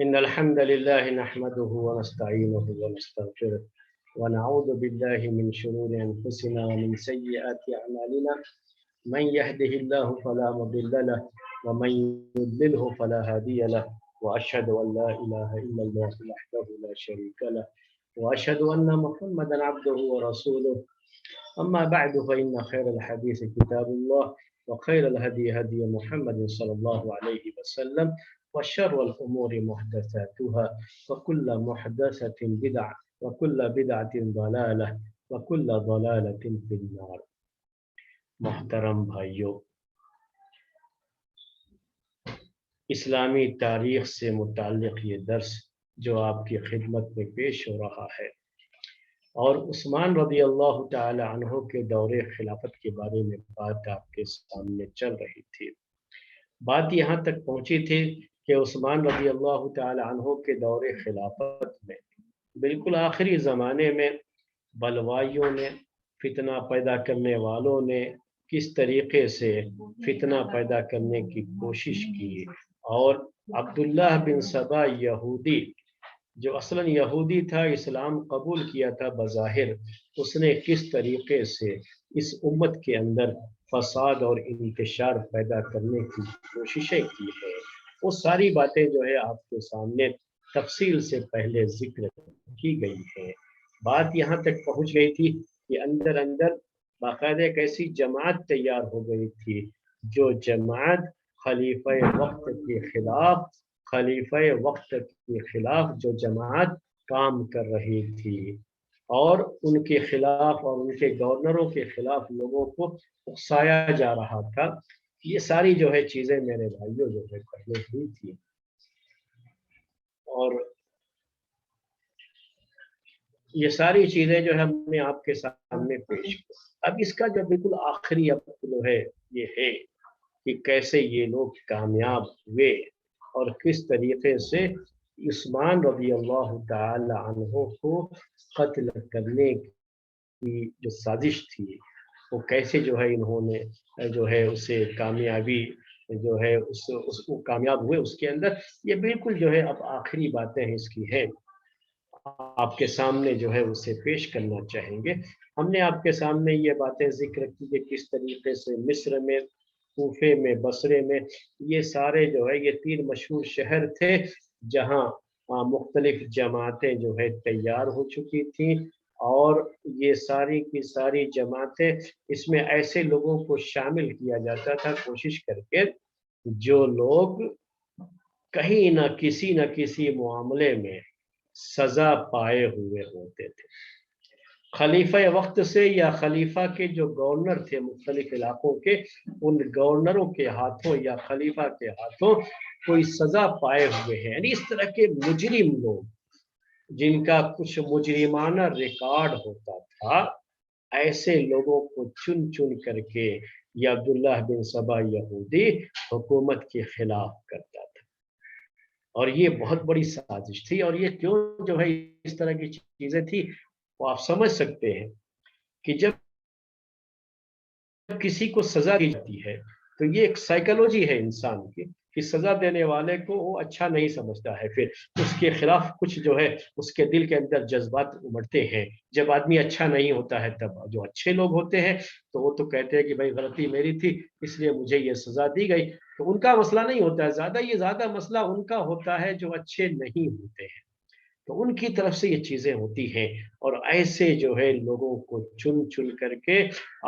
إن الحمد لله نحمده ونستعينه ونستغفره ونعوذ بالله من شرور أنفسنا ومن سيئات أعمالنا من يهده الله فلا مضل له ومن يضلله فلا هادي له وأشهد أن لا إله إلا الله وحده لا شريك له وأشهد أن محمدا عبده ورسوله أما بعد فإن خير الحديث كتاب الله وخير الهدي هدي محمد صلى الله عليه وسلم وشر الأمور محدثاتها وكل محدثة بدعة وكل بدعة ضلالة وكل ضلالة في النار. محترم بھائیوں، اسلامی تاریخ سے متعلق یہ درس جو آپ کی خدمت میں پیش ہو رہا ہے اور عثمان رضی اللہ تعالی عنہ کے دور خلافت کے بارے میں بات آپ کے سامنے چل رہی تھی. بات یہاں تک پہنچی تھی کہ عثمان رضی اللہ تعالی عنہ کے دور خلافت میں بالکل آخری زمانے میں بلوائیوں نے، فتنہ پیدا کرنے والوں نے کس طریقے سے فتنہ پیدا کرنے کی کوشش کی، اور عبداللہ بن سبا یہودی جو اصلاً یہودی تھا، اسلام قبول کیا تھا بظاہر، اس نے کس طریقے سے اس امت کے اندر فساد اور انتشار پیدا کرنے کی کوششیں کی ہے، وہ ساری باتیں جو ہے آپ کے سامنے تفصیل سے پہلے ذکر کی گئی ہے. بات یہاں تک پہنچ گئی تھی کہ اندر اندر باقاعدہ ایک ایسی جماعت تیار ہو گئی تھی جو جماعت خلیفہ وقت کے خلاف جو جماعت کام کر رہی تھی اور ان کے خلاف اور ان کے گورنروں کے خلاف لوگوں کو اکسایا جا رہا تھا. یہ ساری جو ہے چیزیں میرے بھائیوں جو ہے پہلے ہوئی تھی، اور یہ ساری چیزیں جو ہے ہم نے آپ کے سامنے پیش کی. اب اس کا جو بالکل آخری اب جو ہے یہ ہے کہ کیسے یہ لوگ کامیاب ہوئے اور کس طریقے سے عثمان رضی اللہ تعالی عنہ کو قتل کرنے کی جو سازش تھی وہ کیسے جو ہے انہوں نے جو ہے اسے کامیابی جو ہے اس کو کامیاب ہوئے اس کے اندر. یہ بالکل جو ہے اب آخری باتیں اس کی ہے، آپ کے سامنے جو ہے اسے پیش کرنا چاہیں گے. ہم نے آپ کے سامنے یہ باتیں ذکر کی کہ کس طریقے سے مصر میں، کوفے میں، بصرے میں، یہ سارے جو ہے یہ 3 مشہور شہر تھے جہاں مختلف جماعتیں جو ہے تیار ہو چکی تھیں، اور یہ ساری کی ساری جماعتیں اس میں ایسے لوگوں کو شامل کیا جاتا تھا کوشش کر کے جو لوگ کہیں نہ کسی معاملے میں سزا پائے ہوئے ہوتے تھے. خلیفہ وقت سے یا خلیفہ کے جو گورنر تھے مختلف علاقوں کے، ان گورنروں کے ہاتھوں یا خلیفہ کے ہاتھوں کوئی سزا پائے ہوئے ہیں، یعنی اس طرح کے مجرم لوگ جن کا کچھ مجرمانہ ریکارڈ ہوتا تھا، ایسے لوگوں کو چن چن کر کے یہ عبداللہ بن سبا یہودی حکومت کے خلاف کرتا تھا. اور یہ بہت بڑی سازش تھی، اور یہ کیوں جو ہے اس طرح کی چیزیں تھی وہ آپ سمجھ سکتے ہیں کہ جب کسی کو سزا دی جاتی ہے تو یہ ایک سائیکالوجی ہے انسان کی کہ سزا دینے والے کو وہ اچھا نہیں سمجھتا ہے، پھر اس کے خلاف کچھ جو ہے اس کے دل کے اندر جذبات امڑتے ہیں. جب آدمی اچھا نہیں ہوتا ہے تب جو اچھے لوگ ہوتے ہیں تو وہ تو کہتے ہیں کہ بھائی غلطی میری تھی اس لیے مجھے یہ سزا دی گئی. تو ان کا مسئلہ نہیں ہوتا ہے، زیادہ مسئلہ ان کا ہوتا ہے جو اچھے نہیں ہوتے ہیں، تو ان کی طرف سے یہ چیزیں ہوتی ہیں. اور ایسے جو ہے لوگوں کو چن چن کر کے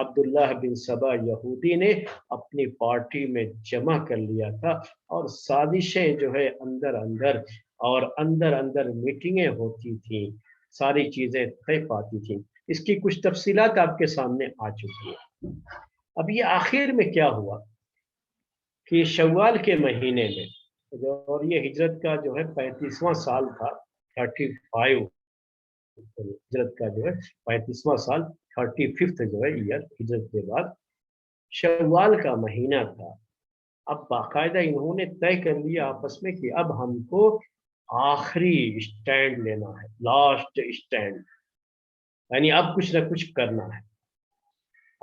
عبداللہ بن سبا یہودی نے اپنی پارٹی میں جمع کر لیا تھا، اور سازشیں جو ہے اندر اندر میٹنگیں ہوتی تھیں، ساری چیزیں طے پاتی تھیں. اس کی کچھ تفصیلات آپ کے سامنے آ چکی ہیں. اب یہ آخر میں کیا ہوا کہ شوال کے مہینے میں، اور یہ ہجرت کا جو ہے 35واں سال تھا، 35 ہجرت کا جو ہے 35واں سال، 35 جو ہے ایئر ہجرت کے بعد شوال کا مہینہ تھا. اب باقاعدہ انہوں نے طے کر لیا آپس میں کہ اب ہم کو آخری اسٹینڈ لینا ہے، لاسٹ اسٹینڈ، یعنی اب کچھ نہ کچھ کرنا ہے.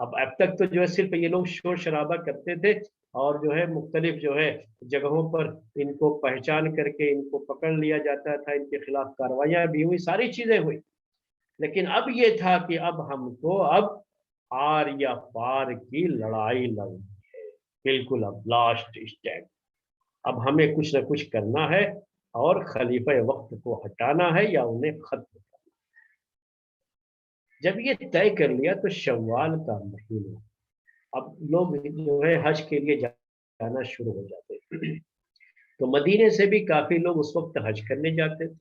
अब तक तो जो है सिर्फ ये लोग शोर शराबा करते थे और जो है मुख्तलिफ जो है जगहों पर इनको पहचान करके इनको पकड़ लिया जाता था, इनके खिलाफ कार्रवाइयां भी हुई, सारी चीजें हुई। लेकिन अब ये था कि अब हमको अब आर या पार की लड़ाई लड़नी है, बिल्कुल अब लास्ट स्टैंड। अब हमें कुछ ना कुछ करना है और खलीफा वक्त को हटाना है या उन्हें खत्म करना। जब ये तय कर लिया तो शव्वाल का महीना, अब लोग जो है हज के लिए जाना शुरू हो जाते हैं। तो मदीने से भी काफी लोग उस वक्त हज करने जाते थे।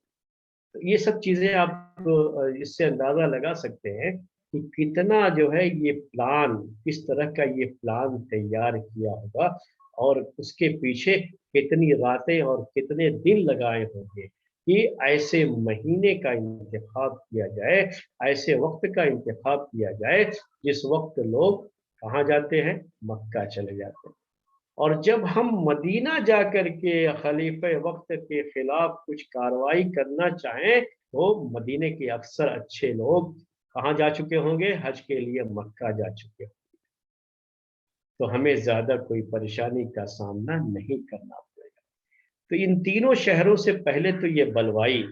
तो ये सब चीजें आप इससे अंदाजा लगा सकते हैं कि कितना जो है ये प्लान, किस तरह का ये प्लान तैयार किया होगा और उसके पीछे कितनी रातें और कितने दिन लगाए होंगे कि ऐसे महीने का इंतखाब किया जाए, ऐसे वक्त का इंतखाब किया जाए जिस वक्त लोग कहाँ जाते हैं, मक्का चले जाते हैं। और जब हम मदीना जाकर के खलीफे वक्त के खिलाफ कुछ कार्रवाई करना चाहें तो मदीने के अक्सर अच्छे लोग कहाँ जा चुके होंगे, हज के लिए मक्का जा चुके होंगे। तो हमें ज्यादा कोई परेशानी का सामना नहीं करना पड़ेगा। तो इन तीनों शहरों से पहले तो ये बलवाई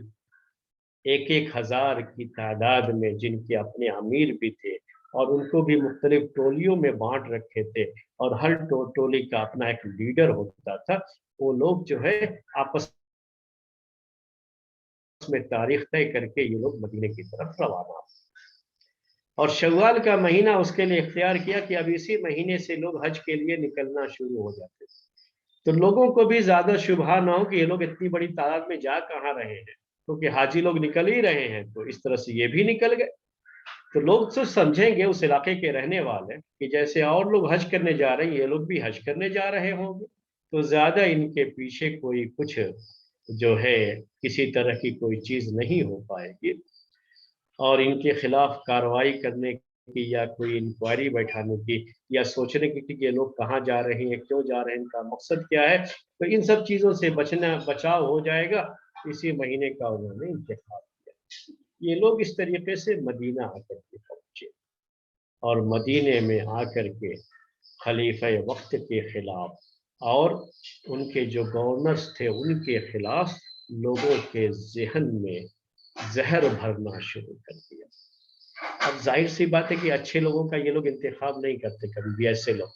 1,000 की तादाद में जिनके अपने अमीर भी थे और उनको भी मुख्तलिफ टोलियों में बांट रखे थे और हर टोली का अपना एक लीडर होता था, वो लोग जो है आपस में तारीख तय करके ये लोग मदीने की तरफ रवाना। और शव्वाल का महीना उसके लिए इख्तियार किया कि अब इसी महीने से लोग हज के लिए निकलना शुरू हो जाते थे। तो लोगों को भी ज्यादा शुबहा ना हो कि ये लोग इतनी बड़ी तादाद में जा कहाँ रहे हैं, क्योंकि हाजी लोग निकल ही रहे हैं, तो इस तरह से ये भी निकल गए। तो लोग तो समझेंगे उस इलाके के रहने वाले कि जैसे और लोग हज करने जा रहे हैं ये लोग भी हज करने जा रहे होंगे, तो ज्यादा इनके पीछे कोई कुछ जो है किसी तरह की कोई चीज नहीं हो पाएगी और इनके खिलाफ कार्रवाई करने की या कोई इंक्वायरी बैठाने की या सोचने की कि ये लोग कहाँ जा रहे हैं, क्यों जा रहे हैं, इनका मकसद क्या है, तो इन सब चीजों से बचाव हो जाएगा। इसी महीने का उन्होंने इंतखाब किया। ये लोग इस तरीके से मदीना आकर के पहुंचे और मदीने में आकर के खलीफा वक्त के खिलाफ और उनके जो गवर्नर्स थे उनके खिलाफ लोगों के जहन में जहर भरना शुरू कर दिया। अब जाहिर सी बात है कि अच्छे लोगों का ये लोग इंतखाब नहीं करते कभी भी, ऐसे लोग,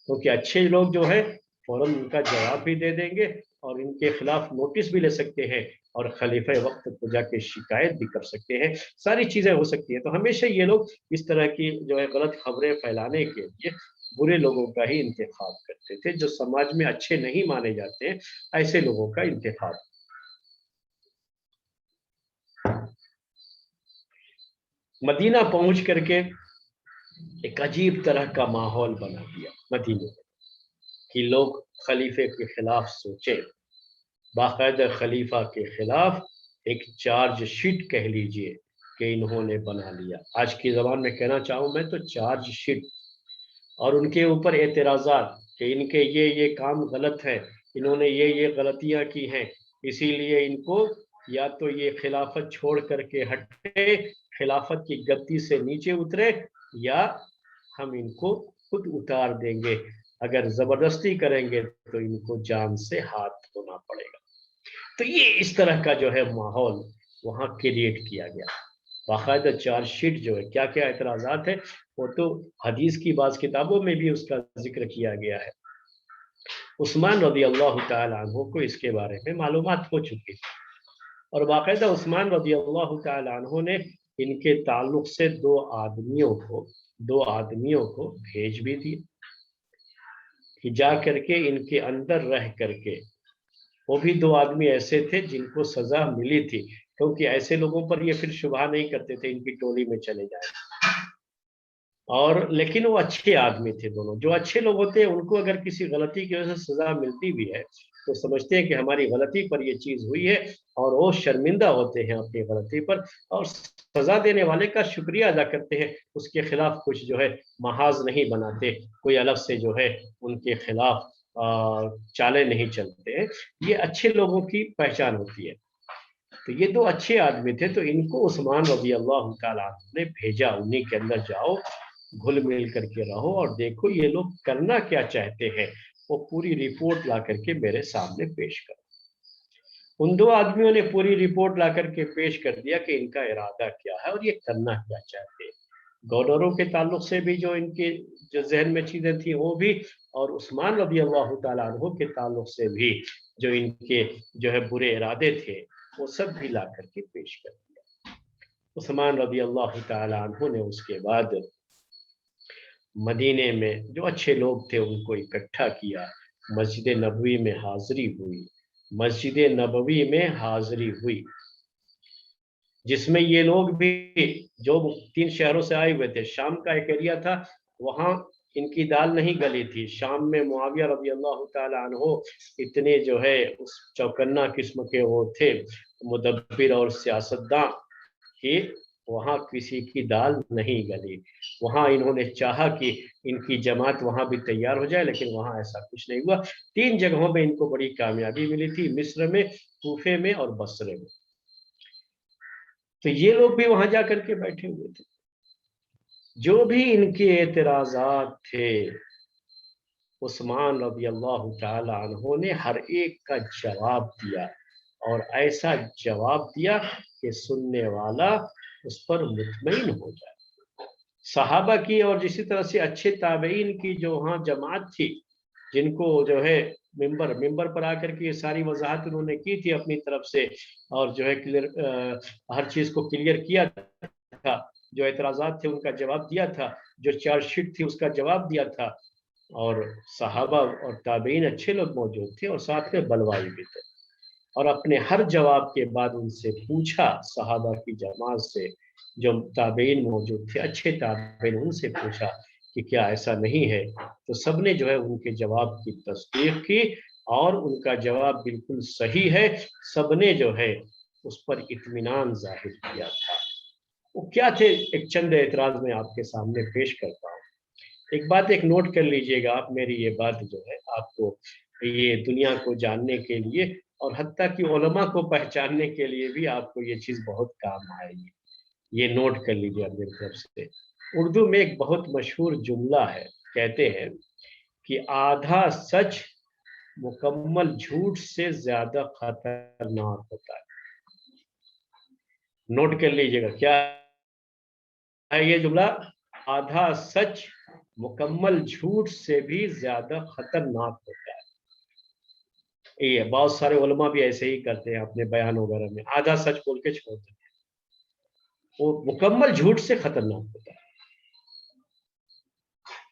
क्योंकि अच्छे लोग जो है फौरन उनका जवाब भी दे देंगे और इनके खिलाफ नोटिस भी ले सकते हैं और खलीफा वक्त को जाके शिकायत भी कर सकते हैं, सारी चीजें हो सकती है। तो हमेशा ये लोग इस तरह की जो है गलत खबरें फैलाने के लिए बुरे लोगों का ही इंतखाब करते थे, जो समाज में अच्छे नहीं माने जाते हैं ऐसे लोगों का इंतखाब। मदीना पहुंच करके एक अजीब तरह का माहौल बना दिया मदीने में कि लोग खलीफे के खिलाफ सोचे, बाकायदा खलीफा के खिलाफ एक चार्ज शीट कह लीजिए कि इन्होंने बना लिया। आज की ज़बान में कहना चाहूँ मैं तो चार्ज शीट, और उनके ऊपर एतराज़ात कि इनके ये काम गलत है, इन्होंने ये गलतियां की हैं, इसीलिए इनको या तो ये खिलाफत छोड़ करके हटे, खिलाफत की गद्दी से नीचे उतरे, या हम इनको खुद उतार देंगे, अगर जबरदस्ती करेंगे तो इनको जान से हाथ धोना पड़ेगा। तो ये इस तरह का जो है माहौल वहां क्रिएट किया गया। बाकायदा चार्जशीट जो है क्या क्या एतराज़ात है वो तो हदीस की बाज़ किताबों में भी उसका जिक्र किया गया है। उस्मान रज़ी अल्लाह तआला अन्हु को इसके बारे में मालूमात हो चुकी थी और बाकायदा उस्मान रज़ी अल्लाह तआला अन्हु ने इनके ताल्लुक से दो आदमियों को भेज भी दिए कि जा करके इनके अंदर रह करके, वो भी दो आदमी ऐसे थे जिनको सजा मिली थी, क्योंकि ऐसे लोगों पर ये फिर शुबहा नहीं करते थे इनकी टोली में चले जाए, और लेकिन वो अच्छे आदमी थे दोनों। जो अच्छे लोग होते हैं उनको अगर किसी गलती की वजह से सजा मिलती भी है तो समझते हैं कि हमारी गलती पर ये चीज हुई है और वो शर्मिंदा होते हैं अपनी गलती पर और सजा देने वाले का शुक्रिया अदा करते हैं, उसके खिलाफ कुछ जो है महाज नहीं बनाते, कोई अलग से जो है उनके खिलाफ चालें नहीं चलते हैं। ये अच्छे लोगों की पहचान होती है। तो ये दो अच्छे आदमी थे, तो इनको उस्मान रज़ी अल्लाह तआला ने भेजा, उन्हीं के अंदर जाओ घुल मिल करके रहो और देखो ये लोग करना क्या चाहते हैं, वो पूरी रिपोर्ट ला करके मेरे सामने पेश करो। उन दो आदमियों ने पूरी रिपोर्ट ला करके पेश कर दिया कि इनका इरादा क्या है और ये करना क्या चाहते हैं। गवर्नरों के ताल्लुक से भी जो इनके जो जहन में चीजें थी वो भी, और उस्मान रज़ी अल्लाह तआला अन्हु के ताल्लुक से भी जो इनके जो है बुरे इरादे थे वो सब भी ला करके पेश कर दिया। उस्मान रज़ी अल्लाह तआला अन्हु ने उसके बाद मदीने में जो अच्छे लोग थे उनको इकट्ठा किया, मस्जिद नबवी में हाजिरी हुई। मस्जिद नबवी में हाजिरी हुई जिसमें ये लोग भी जो 3 शहरों से आए हुए थे, शाम का एक एरिया था, वहाँ इनकी दाल नहीं गली थी। शाम में मुआविया रज़ी अल्लाह तआला अन्हु इतने जो है उस चौकन्ना किस्म के वो थे मुदब्बिर और सियासतदां कि वहाँ किसी की दाल नहीं गली। वहाँ इन्होंने चाहा कि इनकी जमात वहाँ भी तैयार हो जाए, लेकिन वहाँ ऐसा कुछ नहीं हुआ। 3 जगहों में इनको बड़ी कामयाबी मिली थी, मिस्र में, कूफे में और बसरे में। तो ये लोग भी वहां जाकर के बैठे हुए थे। जो भी इनके एतराजात थे उस्मान रज़ी अल्लाह तआला अन्हु ने हर एक का जवाब दिया, और ऐसा जवाब दिया कि सुनने वाला उस पर मुतमईन हो जाए। सहाबा की और जिसी तरह से अच्छे ताबईन की जो वहाँ जमात थी, जिनको जो है मिंबर पर आकर के ये सारी वजाहत उन्होंने की थी अपनी तरफ से, और जो है क्लियर हर चीज को क्लियर किया था, जो एतराजात थे उनका जवाब दिया था, जो चार्जशीट थी उसका जवाब दिया था, और सहाबा और ताबईन अच्छे लोग मौजूद थे और साथ में बलवाई भी थे। और अपने हर जवाब के बाद उनसे पूछा, सहाबा की जमात से जो ताबईन मौजूद थे, अच्छे ताबईन, उनसे पूछा कि क्या ऐसा नहीं है, तो सबने जो है उनके जवाब की तस्दीक की और उनका जवाब बिल्कुल सही है। सबने जो है उस पर इत्मीनान जाहिर किया था। वो क्या थे, एक चंद एतराज में आपके सामने पेश करता हूँ। एक बात एक नोट कर लीजिएगा आप, मेरी ये बात जो है आपको ये दुनिया को जानने के लिए और हत्ता कि उलमा को पहचानने के लिए भी आपको ये चीज़ बहुत काम आएगी। ये नोट कर लीजिए आप मेरी तरफ से। उर्दू में एक बहुत मशहूर जुमला है, कहते हैं कि आधा सच मुकम्मल झूठ से ज्यादा खतरनाक होता है। नोट कर लीजिएगा, क्या है ये जुमला? आधा सच मुकम्मल झूठ से भी ज्यादा खतरनाक होता है। ये बहुत सारे उलमा भी ऐसे ही करते हैं अपने बयान वगैरह में, आधा सच बोल के छोड़ देते हैं। वो मुकम्मल झूठ से खतरनाक होता है।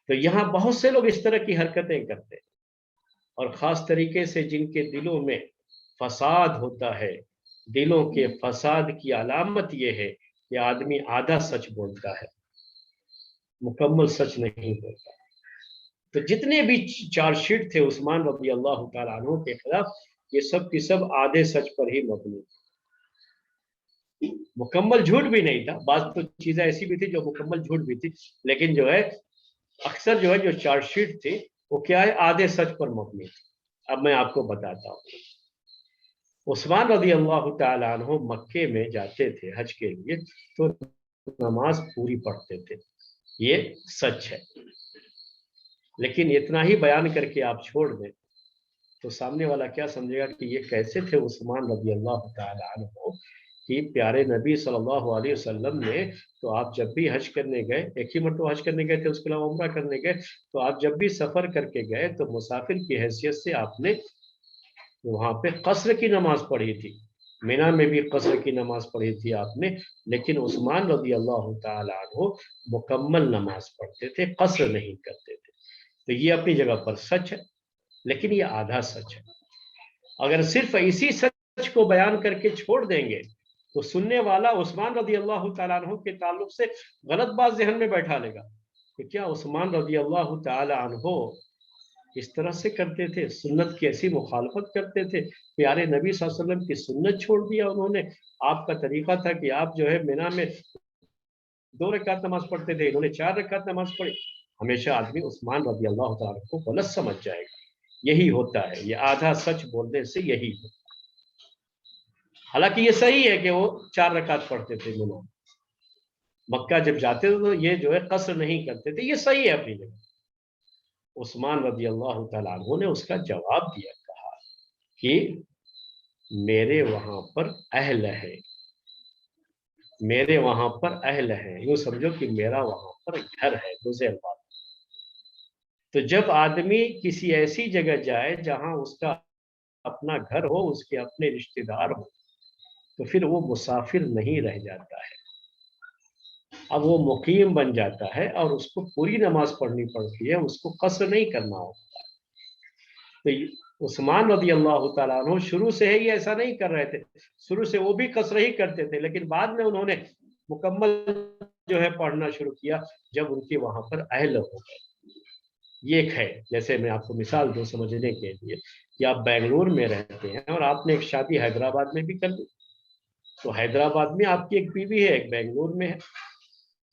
तो यहाँ बहुत से लोग इस तरह की हरकतें करते हैं, और खास तरीके से जिनके दिलों में फसाद होता है। दिलों के फसाद की अलामत ये है कि आदमी आधा सच बोलता है, मुकम्मल सच नहीं बोलता। तो जितने भी चार्जशीट थे उस्मान रज़ी अल्लाह तआला अन्हु के खिलाफ, ये सब की सब आधे सच पर ही मबनी, मुकम्मल झूठ भी नहीं था। बात तो चीजें ऐसी भी थी जो मुकम्मल झूठ भी थी, लेकिन जो है अक्सर जो है जो चार्जशीट थी वो क्या है, आधे सच पर मबनी थी। अब मैं आपको बताता हूँ। उस्मान रज़ी अल्लाह तआला अन्हु मक्के में जाते थे हज के लिए, तो नमाज पूरी पढ़ते थे, ये सच है। लेकिन इतना ही बयान करके आप छोड़ दें तो सामने वाला क्या समझेगा कि ये कैसे थे उस्मान रज़ी अल्लाह तआला अन्हु, कि प्यारे नबी सल्लल्लाहु अलैहि वसल्लम ने, तो आप जब भी हज करने गए, एक ही मरतबा हज करने गए थे, उसके अलावा उम्रा करने गए, तो आप जब भी सफर करके गए तो मुसाफिर की हैसियत से आपने वहां पे कसर की नमाज पढ़ी थी, मीना में भी कसर की नमाज पढ़ी थी आपने। लेकिन उस्मान रज़ी अल्लाह तआला अन्हु मुकम्मल नमाज पढ़ते थे, कसर नहीं करते थे। तो ये अपनी जगह पर सच है, लेकिन ये आधा सच है। अगर सिर्फ इसी सच को बयान करके छोड़ देंगे तो सुनने वाला उस्मान रज़ी अल्लाह तआला अन्हु के ताल्लुक से गलत बात ज़हन में बैठा लेगा कि क्या उस्मान रज़ी अल्लाह तआला अन्हु इस तरह से करते थे, सुन्नत की ऐसी मुखालफत करते थे, प्यारे नबी सल्लल्लाहु अलैहि वसल्लम की सुन्नत छोड़ दिया उन्होंने। आपका तरीका था कि आप जो है मिना में 2 रकात नमाज पढ़ते थे, इन्होंने 4 रकात नमाज पढ़ी। हमेशा आदमी उस्मान रज़ी अल्लाह तआला को गलत समझ जाएगा। यही होता है, ये आधा सच बोलने से यही होता है। हालांकि ये सही है कि वो 4 रकात पढ़ते थे मिना, मक्का जब जाते थे तो ये जो है कसर नहीं करते थे, ये सही है अपनी जगह। उस्मान रजी अल्लाह तआला अन्हु ने उसका जवाब दिया, कहा कि मेरे वहां पर अहल है, मेरे वहां पर अहल है, यूं समझो कि मेरा वहां पर घर है। दूसरे अल्फाज, तो जब आदमी किसी ऐसी जगह जाए जहां उसका अपना घर हो, उसके अपने रिश्तेदार हो, तो फिर वो मुसाफिर नहीं रह जाता है, अब वो मुकीम बन जाता है और उसको पूरी नमाज पढ़नी पड़ती है, उसको कसर नहीं करना होता। तो उस्मान रज़ी अल्लाह तआला अन्हु शुरू से ही ऐसा नहीं कर रहे थे, शुरू से वो भी कसर ही करते थे, लेकिन बाद में उन्होंने मुकम्मल जो है पढ़ना शुरू किया जब उनके वहां पर अहल हो गए। ये एक है, जैसे मैं आपको मिसाल दूं समझने के लिए, कि आप बेंगलुरु में रहते हैं और आपने एक शादी हैदराबाद में भी कर ली, तो हैदराबाद में आपकी एक बीवी है, एक बेंगलुरु में है,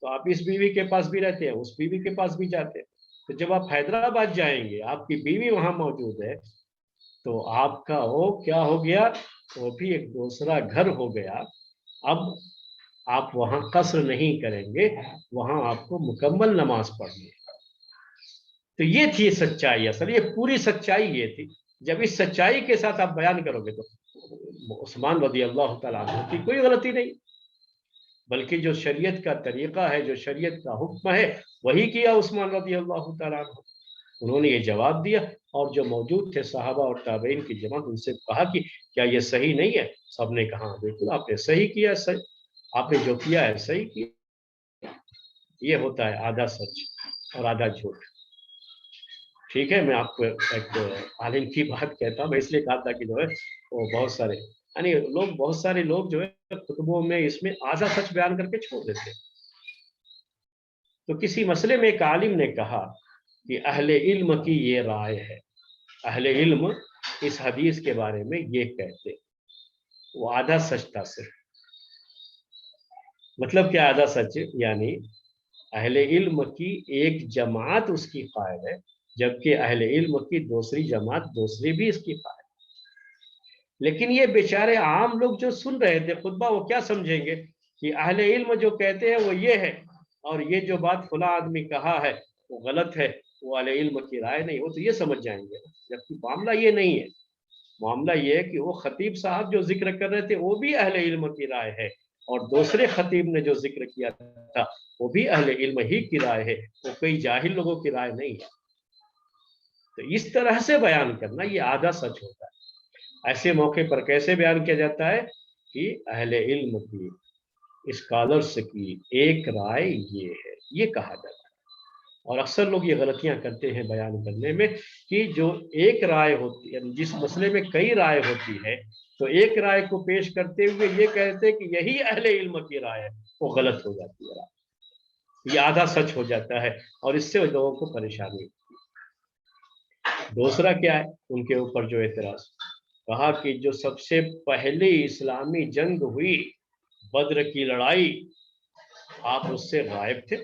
तो आप इस बीवी के पास भी रहते हैं, उस बीवी के पास भी जाते हैं। तो जब आप हैदराबाद जाएंगे, आपकी बीवी वहां मौजूद है, तो आपका वो क्या हो गया, वो भी एक दूसरा घर हो गया। अब आप वहां कसर नहीं करेंगे, वहां आपको मुकम्मल नमाज पढ़नी है। तो ये थी सच्चाई, असल ये पूरी सच्चाई ये थी। जब इस सच्चाई के साथ आप बयान करोगे तो उस्मान रज़ी अल्लाह तआला अन्हु की कोई गलती नहीं, बल्कि जो शरीयत का तरीका है, जो शरीयत का हुक्म है, वही किया उस्मान रज़ी अल्लाह तआला अन्हु। उन्होंने ये जवाब दिया, और जो मौजूद थे सहाबा और ताबईन की जमात, उनसे कहा कि क्या ये सही नहीं है? सबने कहा बिल्कुल आपने सही किया, सही, आपने जो किया है सही किया। ये होता है आधा सच और आधा झूठ। ठीक है, मैं आपको एक आलिम की बात कहता हूँ, मैं इसलिए कहा था कि जो है वो बहुत सारे, यानी लोग, बहुत सारे लोग जो है खुतबों में इसमें आधा सच बयान करके छोड़ देते हैं। तो किसी मसले में एक आलिम ने कहा कि अहले इल्म की ये राय है, अहले इल्म इस हदीस के बारे में ये कहते, वो आधा सच था सिर्फ। मतलब क्या आधा सच, यानी अहले इल्म की एक जमात उसकी कायल है, जबकि अहले इल्म की दूसरी जमात दूसरी भी इसकी कायल। लेकिन ये बेचारे आम लोग जो सुन रहे थे खुतबा, वो क्या समझेंगे कि अहले इल्म जो कहते हैं वो ये है, और ये जो बात फला आदमी कहा है वो गलत है, वो अहले इल्म की राय नहीं हो, तो ये समझ जाएंगे। जबकि मामला ये नहीं है, मामला ये है कि वो खतीब साहब जो जिक्र कर रहे थे वो भी अहले इल्म की राय है, और दूसरे खतीब ने जो जिक्र किया था वो भी अहले इल्म ही की राय है, वो कोई जाहिल लोगों की राय नहीं है। तो इस तरह से बयान करना ये आधा सच होता है। ऐसे मौके पर कैसे बयान किया जाता है कि अहले इल्म की, स्कॉलर्स की एक राय ये है, ये कहा जाता है। और अक्सर लोग ये गलतियां करते हैं बयान करने में, कि जो एक राय होती है, जिस मसले में कई राय होती है, तो एक राय को पेश करते हुए ये कहते हैं कि यही अहले इल्म की राय है, वो गलत हो जाती है, ये आधा सच हो जाता है, और इससे लोगों को परेशानी होती है। दूसरा क्या है उनके ऊपर जो एतराज, कहा कि जो सबसे पहली इस्लामी जंग हुई, बद्र की लड़ाई, आप उससे गायब थे,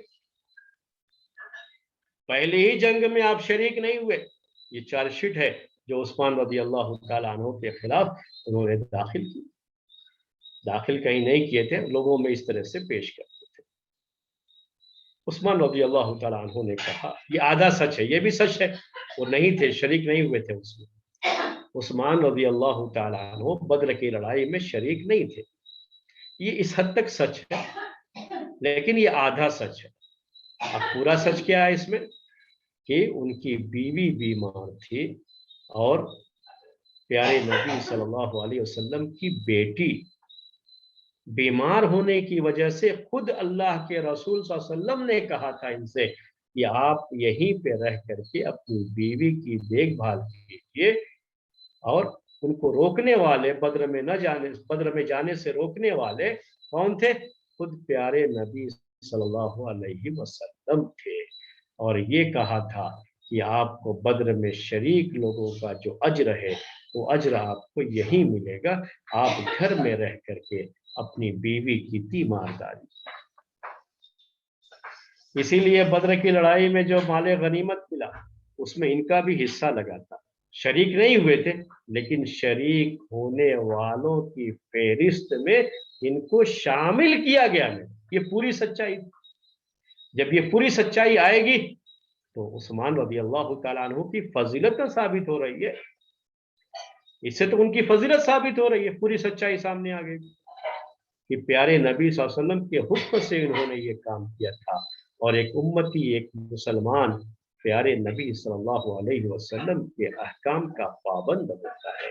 पहले ही जंग में आप शरीक नहीं हुए। ये चार्जशीट है जो उस्मान रज़ी अल्लाह तआला अन्हु के खिलाफ उन्होंने दाखिल की, दाखिल कहीं नहीं किए थे, लोगों में इस तरह से पेश करते थे। उस्मान रज़ी अल्लाह तआला अन्हु ने कहा, ये आधा सच है, ये भी सच है, वो नहीं थे, शरीक नहीं हुए थे उसमें। उस्मान रज़ी अल्लाह तआला अन्हु बद्र की लड़ाई में शरीक नहीं थे, ये इस हद तक सच है, लेकिन ये आधा सच है। अब पूरा सच क्या है इसमें, कि उनकी बीवी बीमार थी, और प्यारे नबी सल्लल्लाहु अलैहि वसल्लम की बेटी बीमार होने की वजह से खुद अल्लाह के रसूल सल्लल्लाहु अलैहि वसल्लम ने कहा था इनसे कि आप यहीं पे रह करके अपनी बीवी की देखभाल कीजिए, और उनको रोकने वाले, बद्र में जाने से रोकने वाले कौन थे? खुद प्यारे नबी सल्लल्लाहु अलैहि वसल्लम थे। और ये कहा था कि आपको बद्र में शरीक लोगों का जो अज्र है, वो अज्र आपको यही मिलेगा, आप घर में रह करके अपनी बीवी की तीमारदारी। इसीलिए बद्र की लड़ाई में जो माले गनीमत मिला, उसमें इनका भी हिस्सा लगा था। शरीक नहीं हुए थे, लेकिन शरीक होने वालों की फेरिस्त में इनको शामिल किया गया। ये पूरी सच्चाई। जब ये पूरी सच्चाई आएगी तो उस्मान रज़ी अल्लाह तआला अन्हु की फजीलत साबित हो रही है, इससे तो उनकी फजीलत साबित हो रही है, पूरी सच्चाई सामने आ गई कि प्यारे नबी सल्लल्लाहु अलैहि वसल्लम के हुक्म से उन्होंने ये काम किया था। और एक उम्मती, एक मुसलमान प्यारे नबी सल्लल्लाहु अलैहि वसल्लम के अहकाम का पाबंद होता है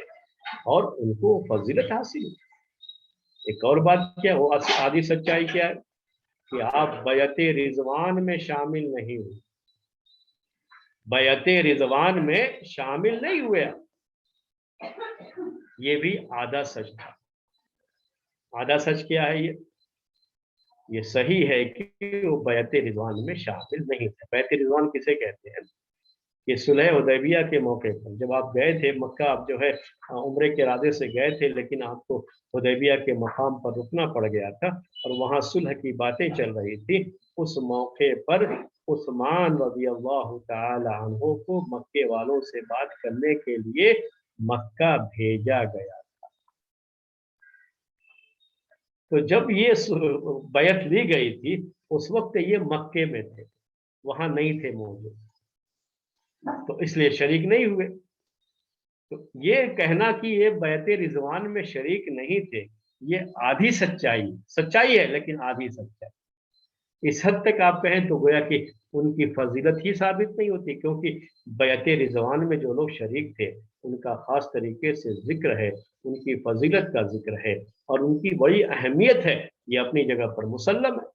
और उनको फजीलत हासिल है। एक और बात क्या, वो आधी सच्चाई क्या है कि आप बैअते रिजवान में शामिल नहीं हुए, बैअते रिजवान में शामिल नहीं हुए, ये भी आधा सच था। आधा सच क्या है? ये सही है कि वो बैअते रिजवान में शामिल नहीं थे। बैअते रिजवान किसे कहते हैं? कि सुलह हुदैबिया के मौके पर जब आप गए थे मक्का, आप जो है उम्रे के इरादे से गए थे, लेकिन आपको हुदैबिया के मकाम पर रुकना पड़ गया था और वहां सुलह की बातें चल रही थी। उस मौके पर उस्मान रज़ी अल्लाह तआला अन्हु को मक्के वालों से बात करने के लिए मक्का भेजा गया। तो जब ये बैत ली गई थी उस वक्त ये मक्के में थे, वहां नहीं थे मौजूद, तो इसलिए शरीक नहीं हुए। तो ये कहना कि ये बैत रिजवान में शरीक नहीं थे, ये आधी सच्चाई, सच्चाई है लेकिन आधी सच्चाई। इस हद तक आप कहें तो गोया कि उनकी फजीलत ही साबित नहीं होती, क्योंकि बैत रिजवान में जो लोग शरीक थे उनका खास तरीके से जिक्र है, उनकी फजीलत का जिक्र है और उनकी बड़ी अहमियत है, ये अपनी जगह पर मुसल्लम है।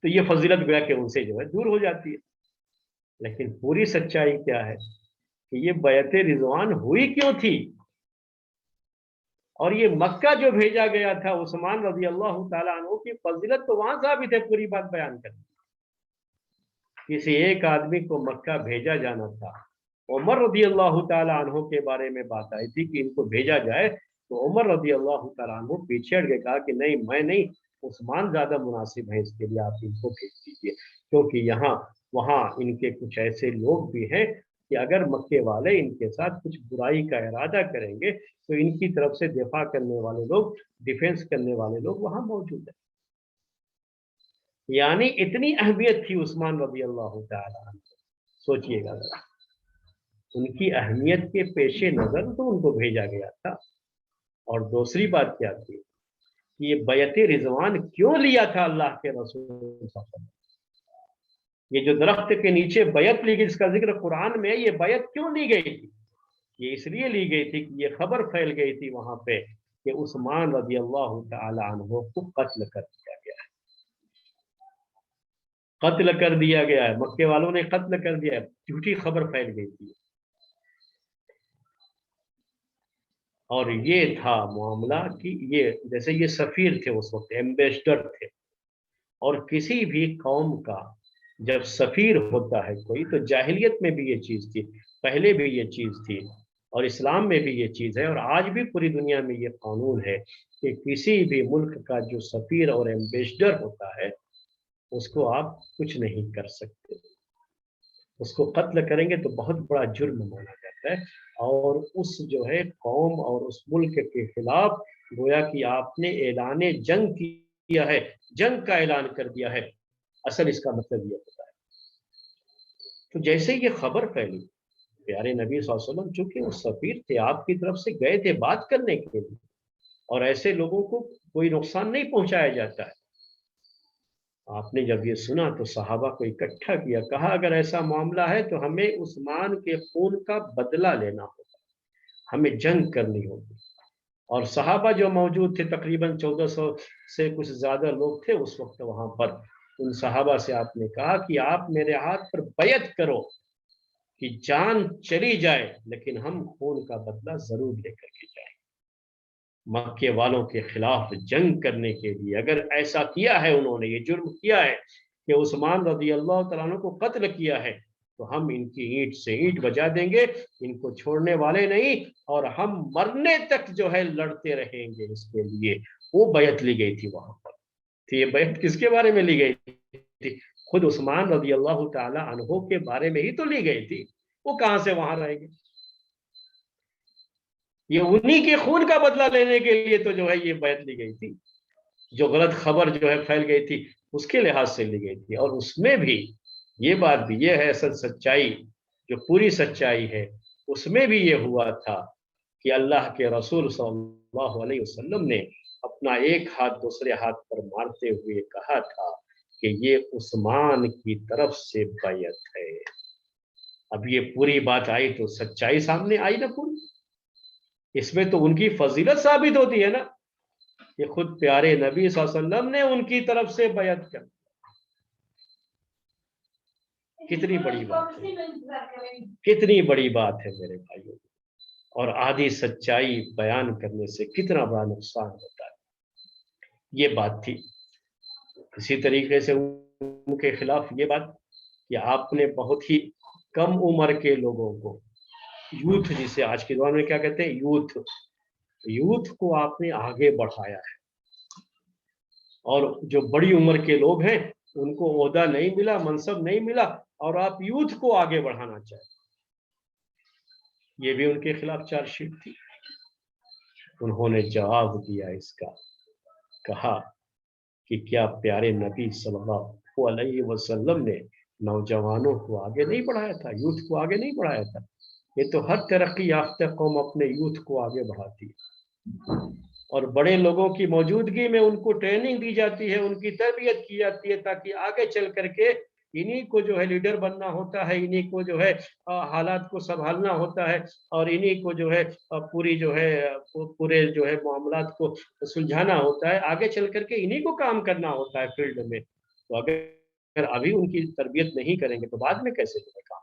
तो ये फजीलत गोया कि उनसे जो है दूर हो जाती है। लेकिन पूरी सच्चाई क्या है कि ये बैत रिजवान हुई क्यों थी, और ये मक्का जो भेजा गया था उस्मान रज़ी अल्लाह तआला अन्हु की फजीलत तो वहां साबित है। पूरी बात बयान करनी, किसी एक आदमी को मक्का भेजा जाना था। उमर रज़ी अल्लाह तआला अन्हु के बारे में बात आई थी कि इनको भेजा जाए, तो उमर रज़ी अल्लाह तआला अन्हु पीछे हट के कहा कि नहीं, मैं नहीं, उस्मान ज्यादा मुनासिब है, इसके लिए आप इनको भेज दीजिए, क्योंकि यहाँ वहाँ इनके कुछ ऐसे लोग भी हैं कि अगर मक्के वाले इनके साथ कुछ बुराई का इरादा करेंगे तो इनकी तरफ से दिफा करने वाले लोग, डिफेंस करने वाले लोग वहां मौजूद है। यानी इतनी अहमियत थी उस्मान रज़ी अल्लाह तआला। सोचिएगा जरा, उनकी अहमियत के पेशे नजर तो उनको भेजा गया था। और दूसरी बात क्या थी कि ये बैत रिजवान क्यों लिया था अल्लाह के रसूल सल्लल्लाहु अलैहि वसल्लम? ये जो दरख्त के नीचे बैत ली गई, इसका जिक्र कुरान में है, ये बैत क्यों ली गई थी? ये इसलिए ली गई थी कि ये खबर फैल गई थी वहां पे कि उस्मान रज़ी अल्लाह तआला अन्हु को कत्ल कर दिया गया है, कत्ल कर दिया गया है, मक्के वालों ने कत्ल कर दिया है, झूठी खबर फैल गई थी। और ये था मामला कि ये जैसे ये सफीर थे उस वक्त, एम्बेसडर थे, और किसी भी कौम का जब सफीर होता है कोई, तो जाहिलियत में भी ये चीज थी, पहले भी ये चीज थी और इस्लाम में भी ये चीज है, और आज भी पूरी दुनिया में ये कानून है कि किसी भी मुल्क का जो सफीर और एम्बेसडर होता है उसको आप कुछ नहीं कर सकते, उसको कत्ल करेंगे तो बहुत बड़ा जुर्म माना जाता है। और उस जो है कौम और उस मुल्क के खिलाफ गोया कि आपने ऐलाने जंग किया है, जंग का ऐलान कर दिया है, असल इसका मतलब ये होता है। तो जैसे ये खबर फैली, प्यारे नबी सल्लल्लाहु अलैहि वसल्लम चूंकि वो सफीर थे, आपकी तरफ से गए थे बात करने के लिए, और ऐसे लोगों को कोई नुकसान नहीं पहुंचाया जाता है। आपने जब ये सुना तो सहाबा को इकट्ठा किया, कहा अगर ऐसा मामला है तो हमें उस्मान के खून का बदला लेना होगा, हमें जंग करनी होगी। और सहाबा जो मौजूद थे तकरीबन 1400 से कुछ ज्यादा लोग थे उस वक्त वहां पर, उन सहाबा से आपने कहा कि आप मेरे हाथ पर बैत करो कि जान चली जाए लेकिन हम खून का बदला जरूर लेकर के जाए, मक्के वालों के खिलाफ जंग करने के लिए। अगर ऐसा किया है, उन्होंने ये जुर्म किया है कि उस्मान रज़ी अल्लाह तआला अन्हु को कत्ल किया है, तो हम इनकी ईंट से ईंट बजा देंगे, इनको छोड़ने वाले नहीं, और हम मरने तक जो है लड़ते रहेंगे इसके लिए। वो बैत ली गई थी वहां पर। तो ये बैत किसके बारे में ली गई थी? खुद उस्मान रज़ी अल्लाह तआला अन्हु के बारे में ही तो ली गई थी। वो कहां से वहां रहेंगे? ये उन्हीं के खून का बदला लेने के लिए तो जो है ये बैत ली गई थी। जो गलत खबर जो है फैल गई थी उसके लिहाज से ली गई थी, और उसमें भी ये बात भी ये है, असल सच्चाई जो पूरी सच्चाई है उसमें भी ये हुआ था कि अल्लाह के रसूल सल्लल्लाहु अलैहि वसल्लम ने अपना एक हाथ दूसरे हाथ पर मारते हुए कहा था कि ये उस्मान की तरफ से बैयत है। अब ये पूरी बात आई तो सच्चाई सामने आई ना पूरी, इसमें तो उनकी फजीलत साबित होती है ना, ये खुद प्यारे नबी सल्लल्लाहु अलैहि वसल्लम ने उनकी तरफ से बैयत कर। कितनी बड़ी बात है, कितनी बड़ी बात है मेरे भाइयों। और आधी सच्चाई बयान करने से कितना बड़ा नुकसान होता है, ये बात थी। इसी तरीके से उनके खिलाफ ये बात कि आपने बहुत ही कम उम्र के लोगों को, यूथ जिसे आज के दौर में क्या कहते हैं, यूथ, यूथ को आपने आगे बढ़ाया है, और जो बड़ी उम्र के लोग हैं उनको ओहदा नहीं मिला, मनसब नहीं मिला, और आप यूथ को आगे बढ़ाना चाहते, ये भी उनके खिलाफ चार्जशीट थी। उन्होंने जवाब दिया इसका, कहा कि क्या प्यारे नबी सल्लल्लाहु अलैहि वसल्लम ने नौजवानों को आगे नहीं बढ़ाया था, यूथ को आगे नहीं बढ़ाया था? ये तो हर तरक्की याफ्ता कौम अपने यूथ को आगे बढ़ाती है, और बड़े लोगों की मौजूदगी में उनको ट्रेनिंग दी जाती है, उनकी तरबियत की जाती है, ताकि आगे चल करके इन्हीं को जो है लीडर बनना होता है, इन्हीं को जो है हालात को संभालना होता है, और इन्हीं को जो है पूरी जो है पूरे जो है मामलात को सुलझाना होता है, आगे चल करके इन्हीं को काम करना होता है फील्ड में। तो अगर अभी उनकी तरबियत नहीं करेंगे तो बाद में कैसे जो है काम?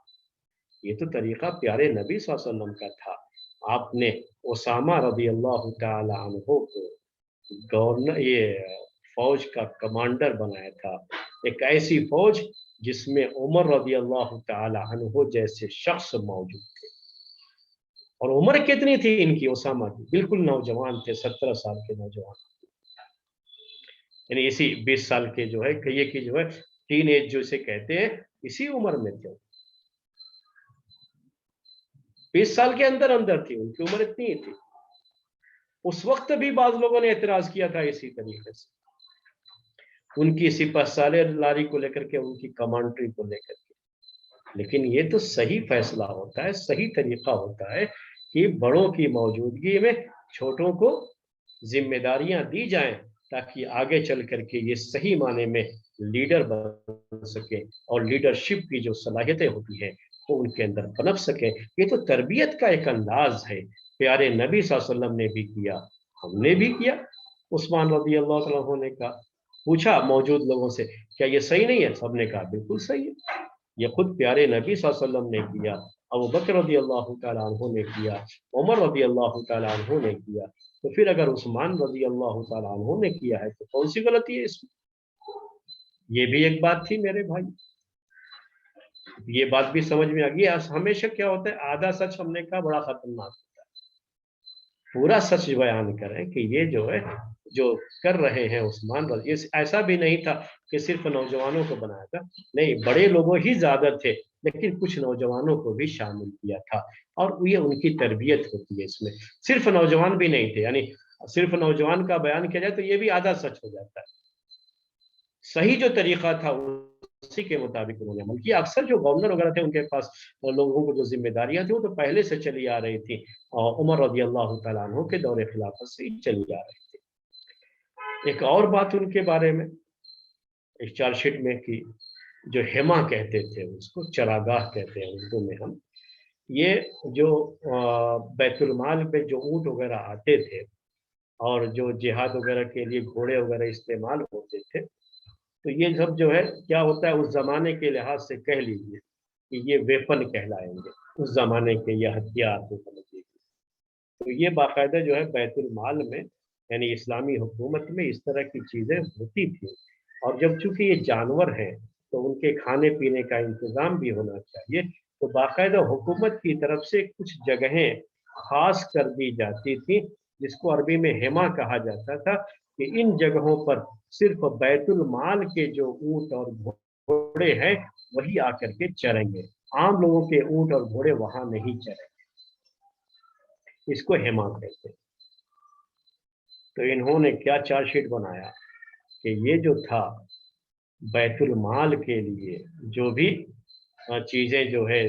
ये तो तरीका प्यारे नबी सल्लल्लाहु अलैहि वसल्लम का था। आपने उसामा रदी अल्लाह तआला अन्हु को गवर्नर, ये फौज का कमांडर बनाया था, एक ऐसी फौज जिसमें उमर रदी अल्लाह तआला अन्हु जैसे शख्स मौजूद थे। और उम्र कितनी थी इनकी, उसामा की? बिल्कुल नौजवान थे, 17 साल के नौजवान, यानी इसी 20 साल के जो है कहिए कि जो है टीन एज जो इसे कहते हैं, इसी उम्र में थे। 20 साल के अंदर अंदर थी उनकी उम्र, इतनी ही थी। उस वक्त भी बाज लोगों ने एतराज किया था इसी तरीके से, उनकी सिपह सालारी को लेकर के, उनकी कमांड्री को लेकर के। लेकिन ये तो सही फैसला होता है, सही तरीका होता है कि बड़ों की मौजूदगी में छोटों को जिम्मेदारियां दी जाएं, ताकि आगे चल करके ये सही माने में लीडर बन सके, और लीडरशिप की जो सलाहियतें होती हैं वो उनके अंदर पनप सके। ये तो तरबियत का एक अंदाज है, प्यारे नबी सल्लल्लाहु अलैहि वसल्लम ने भी किया, हमने भी किया। उस्मान रज़ी अल्लाह तआला अन्हु ने कहा, पूछा मौजूद लोगों से, क्या ये सही नहीं है? सबने कहा बिल्कुल सही है, ये खुद प्यारे नबी सल्लल्लाहु अलैहि वसल्लम ने किया, अबू बकर रज़ी अल्लाह तआला अन्हु ने किया, उमर रज़ी अल्लाह तआला अन्हु ने किया, तो फिर अगर उस्मान रज़ी अल्लाह तआला अन्हु ने किया है तो कौन सी गलती है इसमें? ये भी एक बात थी मेरे भाई, ये बात भी समझ में आ गई। हमेशा क्या होता है, आधा सच हमने कहा बड़ा खतरनाक होता है, पूरा सच बयान करें कि ये जो है जो कर रहे हैं उस्मान रज़ी, ये ऐसा भी नहीं था कि सिर्फ नौजवानों को बनाया था, नहीं, बड़े लोगों ही ज्यादा थे, लेकिन कुछ नौजवानों को भी शामिल किया था, और ये उनकी तरबियत होती है इसमें। सिर्फ नौजवान भी नहीं थे, यानी सिर्फ नौजवान का बयान किया जाए तो ये भी आधा सच हो जाता है। सही जो तरीका था उसी के मुताबिक उन्होंने अमल किया। अक्सर जो गवर्नर वगैरह थे उनके पास लोगों को जो जिम्मेदारियां थी वो तो पहले से चली आ रही थी, और उमर रज़ी अल्लाह तआला अन्हु के दौरे खिलाफत से ही चली आ रही थी। एक और बात उनके बारे में इस चार्जशीट में कि जो हेमा कहते थे, उसको चरागाह कहते हैं उर्दू में हम, ये जो बैतुल माल पे जो ऊंट वगैरह आते थे और जो जिहाद वगैरह के लिए घोड़े वगैरह इस्तेमाल होते थे, तो ये सब जो है क्या होता है, उस जमाने के लिहाज से कह लीजिए कि ये वेपन कहलाएंगे, उस जमाने के ये हथियार को समझिए। तो ये बाकायदा जो है बैतुल माल में, यानी इस्लामी हुकूमत में इस तरह की चीजें होती थी। और जब चूंकि ये जानवर हैं तो उनके खाने पीने का इंतजाम भी होना चाहिए, तो बाकायदा हुकूमत की तरफ से कुछ जगहें खास कर दी जाती थी, जिसको अरबी में हेमा कहा जाता था, कि इन जगहों पर सिर्फ बैतुल माल के जो ऊंट और घोड़े हैं वही आकर के चरेंगे, आम लोगों के ऊंट और घोड़े वहां नहीं चरेंगे। इसको हेमा कहते हैं। तो इन्होंने क्या चार्जशीट बनाया, کہ یہ جو تھا بیت المال کے لیے جو بھی چیزیں جو ہے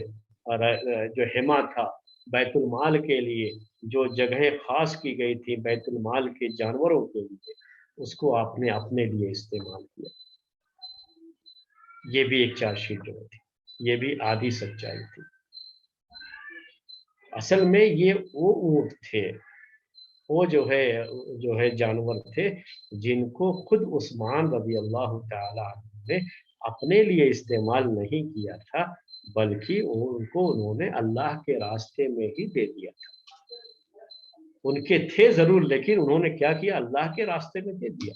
جو حما تھا بیت المال کے لیے، جو جگہیں خاص کی گئی تھی بیت المال کے جانوروں کے لیے، اس کو آپ نے اپنے لیے استعمال کیا۔ یہ بھی ایک چارج شیٹ جو تھی، یہ بھی آدھی سچائی تھی۔ اصل میں یہ وہ اونٹ تھے، وہ جو ہے جانور تھے جن کو خود عثمان رضی اللہ تعالی عنہ نے اپنے لیے استعمال نہیں کیا تھا، بلکہ ان کو انہوں نے اللہ کے راستے میں ہی دے دیا تھا۔ ان کے تھے ضرور، لیکن انہوں نے کیا کیا؟ اللہ کے راستے میں دے دیا۔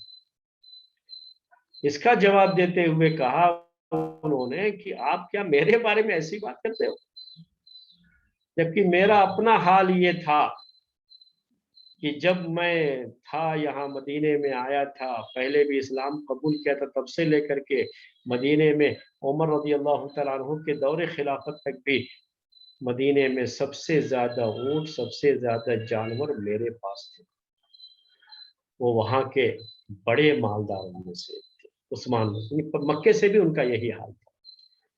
اس کا جواب دیتے ہوئے کہا انہوں نے کہ آپ کیا میرے بارے میں ایسی بات کرتے ہو؟ جبکہ میرا اپنا حال یہ تھا کہ جب میں تھا یہاں مدینے میں آیا تھا، پہلے بھی اسلام قبول کیا تھا، تب سے لے کر کے مدینے میں عمر رضی اللہ تعالیٰ عنہ کے دور خلافت تک بھی مدینے میں سب سے زیادہ اونٹ، سب سے زیادہ جانور میرے پاس تھے۔ وہ وہاں کے بڑے مالداروں میں سے تھے، عثمان مکے سے بھی ان کا یہی حال تھا،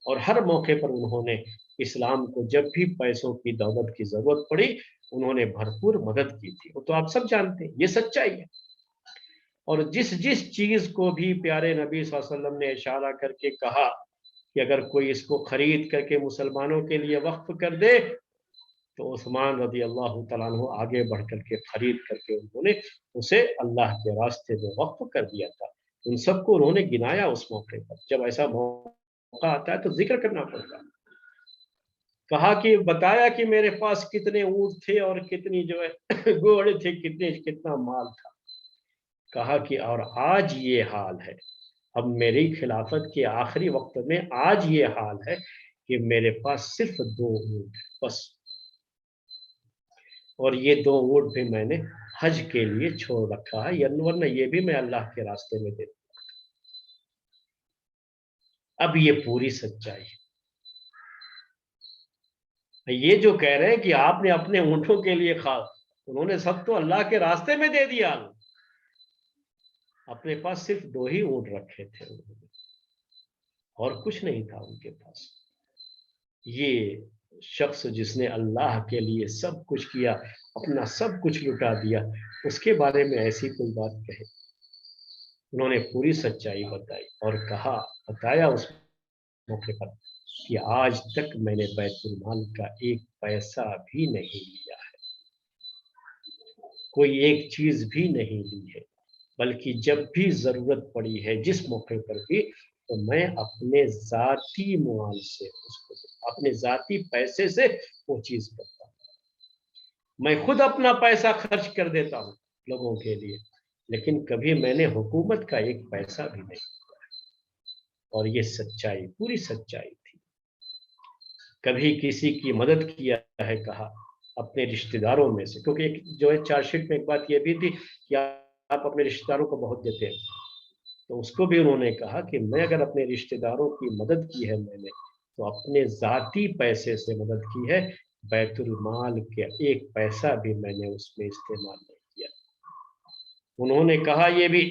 اور ہر موقع پر انہوں نے اسلام کو جب بھی پیسوں کی دولت کی ضرورت پڑی انہوں نے بھرپور مدد کی تھی۔ وہ تو آپ سب جانتے ہیں، یہ سچائی ہے۔ اور جس چیز کو بھی پیارے نبی صلی اللہ علیہ وسلم نے اشارہ کر کے کہا کہ اگر کوئی اس کو خرید کر کے مسلمانوں کے لیے وقف کر دے، تو عثمان رضی اللہ تعالیٰ عنہ آگے بڑھ کر کے خرید کر کے انہوں نے اسے اللہ کے راستے میں وقف کر دیا تھا۔ ان سب کو انہوں نے گنایا اس موقع پر۔ جب ایسا موقع آتا ہے تو ذکر کرنا پڑتا ہے۔ کہا کہ بتایا کہ میرے پاس کتنے اونٹ تھے اور کتنی جو ہے گھوڑے تھے، کتنا مال تھا۔ کہا کہ اور آج یہ حال ہے، اب میری خلافت کے آخری وقت میں آج یہ حال ہے کہ میرے پاس صرف 2 اونٹ بس، اور یہ 2 اونٹ بھی میں نے حج کے لیے چھوڑ رکھا ہے، ورنہ یہ بھی میں اللہ کے راستے میں دے دوں۔ اب یہ پوری سچائی ہے۔ یہ جو کہہ رہے ہیں کہ آپ نے اپنے اونٹوں کے لیے خاص، انہوں نے سب تو اللہ کے راستے میں دے دیا، اپنے پاس صرف 2 ہی اونٹ رکھے تھے اور کچھ نہیں تھا ان کے پاس۔ یہ شخص جس نے اللہ کے لیے سب کچھ کیا، اپنا سب کچھ لٹا دیا، اس کے بارے میں ایسی کوئی بات کہے؟ انہوں نے پوری سچائی بتائی اور بتایا اس موقع پر کہ آج تک میں نے بیت المال کا ایک پیسہ بھی نہیں لیا ہے، کوئی ایک چیز بھی نہیں لی ہے، بلکہ جب بھی ضرورت پڑی ہے جس موقع پر بھی، تو میں اپنے ذاتی مال سے اس کو اپنے ذاتی پیسے سے وہ چیز کرتا ہوں۔ میں خود اپنا پیسہ خرچ کر دیتا ہوں لوگوں کے لیے، لیکن کبھی میں نے حکومت کا ایک پیسہ بھی نہیں دیا۔ اور یہ سچائی، پوری سچائی تھی۔ کبھی کسی کی مدد کیا ہے کہا اپنے رشتہ داروں میں سے، کیونکہ ایک جو ہے چارج شیٹ میں ایک بات یہ بھی تھی کہ آپ اپنے رشتہ داروں کو بہت دیتے ہیں، تو اس کو بھی انہوں نے کہا کہ میں اگر اپنے رشتہ داروں کی مدد کی ہے میں نے، تو اپنے ذاتی پیسے سے مدد کی ہے، بیت المال کے ایک پیسہ بھی میں نے اس میں استعمال نہیں کیا۔ انہوں نے کہا یہ بھی